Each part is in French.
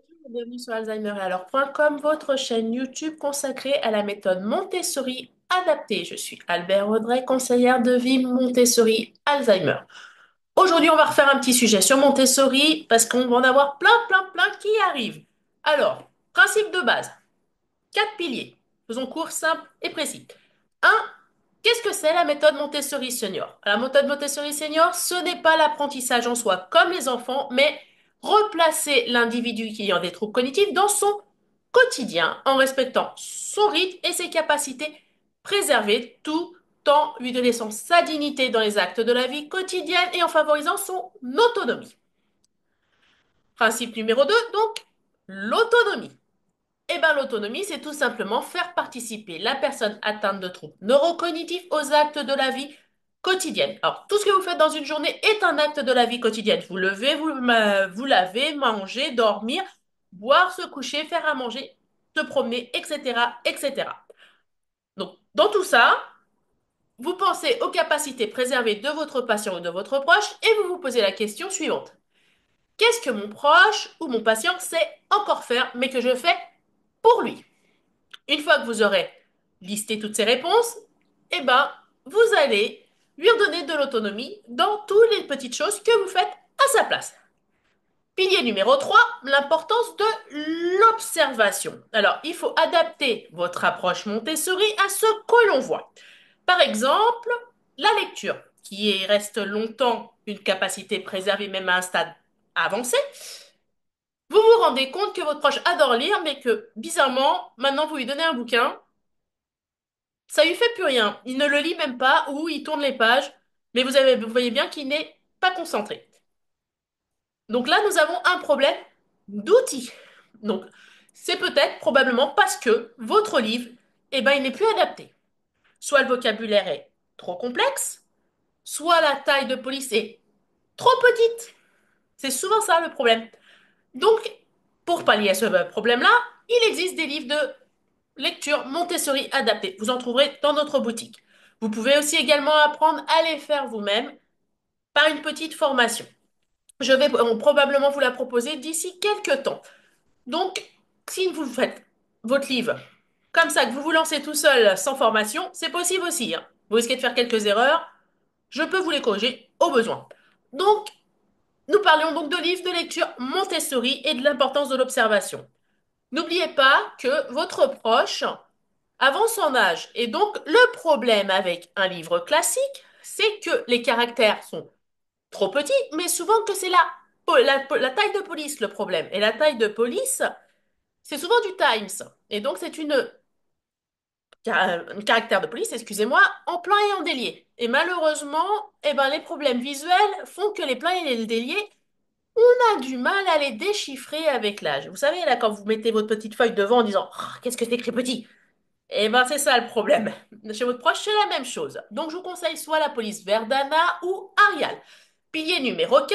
Bienvenue sur Alzheimer et alors.com, votre chaîne YouTube consacrée à la méthode Montessori adaptée. Je suis Albert Audrey, conseillère de vie Montessori Alzheimer. Aujourd'hui, on va refaire un petit sujet sur Montessori parce qu'on va en avoir plein qui arrivent. Alors, principe de base, quatre piliers. Faisons court, simple et précis. Un, qu'est-ce que c'est la méthode Montessori Senior? La méthode Montessori Senior, ce n'est pas l'apprentissage en soi comme les enfants, mais replacer l'individu qui a des troubles cognitifs dans son quotidien en respectant son rythme et ses capacités, préserver tout en lui laissant sa dignité dans les actes de la vie quotidienne et en favorisant son autonomie. Principe numéro 2, donc, l'autonomie. Eh bien, l'autonomie, c'est tout simplement faire participer la personne atteinte de troubles neurocognitifs aux actes de la vie quotidienne. Alors, tout ce que vous faites dans une journée est un acte de la vie quotidienne. Vous levez, vous lavez, manger, dormir, boire, se coucher, faire à manger, se promener, etc., etc. Donc, dans tout ça, vous pensez aux capacités préservées de votre patient ou de votre proche et vous vous posez la question suivante. Qu'est-ce que mon proche ou mon patient sait encore faire, mais que je fais pour lui? Une fois que vous aurez listé toutes ces réponses, eh ben, vous allez lui redonner de l'autonomie dans toutes les petites choses que vous faites à sa place. Pilier numéro 3, l'importance de l'observation. Alors, il faut adapter votre approche Montessori à ce que l'on voit. Par exemple, la lecture, qui reste longtemps une capacité préservée même à un stade avancé. Vous vous rendez compte que votre proche adore lire, mais que, bizarrement, maintenant vous lui donnez un bouquin, ça lui fait plus rien. Il ne le lit même pas ou il tourne les pages, mais vous voyez bien qu'il n'est pas concentré. Donc là, nous avons un problème d'outils. Donc, c'est peut-être probablement parce que votre livre, eh ben, il n'est plus adapté. Soit le vocabulaire est trop complexe, soit la taille de police est trop petite. C'est souvent ça le problème. Donc, pour pallier à ce problème-là, il existe des livres de lecture Montessori adaptés. Vous en trouverez dans notre boutique. Vous pouvez aussi également apprendre à les faire vous-même par une petite formation. Je vais probablement vous la proposer d'ici quelques temps. Donc, si vous faites votre livre comme ça, que vous vous lancez tout seul sans formation, c'est possible aussi, hein. Vous risquez de faire quelques erreurs. Je peux vous les corriger au besoin. Donc, nous parlions donc de livres de lecture Montessori et de l'importance de l'observation. N'oubliez pas que votre proche avance en âge. Et donc, le problème avec un livre classique, c'est que les caractères sont trop petits, mais souvent que c'est la taille de police le problème. Et la taille de police, c'est souvent du Times. Et donc, c'est un caractère de police, excusez-moi, en plein et en délié. Et malheureusement, eh ben, les problèmes visuels font que les pleins et les déliés, on a du mal à les déchiffrer avec l'âge. Vous savez, là, quand vous mettez votre petite feuille devant en disant oh, qu'est-ce que c'est écrit petit? Eh ben, c'est ça le problème. Chez votre proche, c'est la même chose. Donc, je vous conseille soit la police Verdana ou Arial. Pilier numéro 4,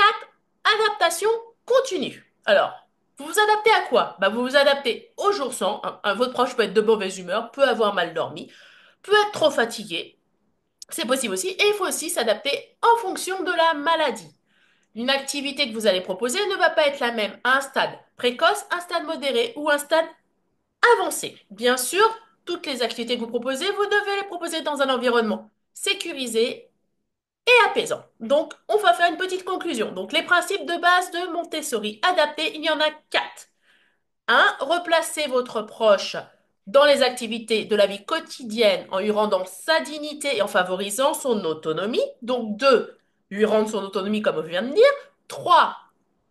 adaptation continue. Alors, vous vous adaptez à quoi? Bah, vous vous adaptez au jour sans. Votre proche peut être de mauvaise humeur, peut avoir mal dormi, peut être trop fatigué. C'est possible aussi. Et il faut aussi s'adapter en fonction de la maladie. Une activité que vous allez proposer ne va pas être la même à un stade précoce, un stade modéré ou un stade avancé. Bien sûr, toutes les activités que vous proposez, vous devez les proposer dans un environnement sécurisé et apaisant. Donc, on va faire une petite conclusion. Donc, les principes de base de Montessori adaptés, il y en a quatre. Un, replacez votre proche dans les activités de la vie quotidienne en lui rendant sa dignité et en favorisant son autonomie. Donc, deux, lui rendre son autonomie comme je viens de dire. Trois,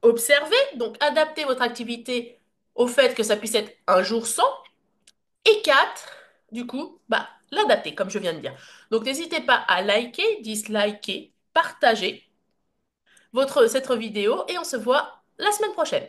observez, donc adaptez votre activité au fait que ça puisse être un jour sans. Et 4, du coup, bah, l'adapter, comme je viens de dire. Donc, n'hésitez pas à liker, disliker, partager cette vidéo et on se voit la semaine prochaine.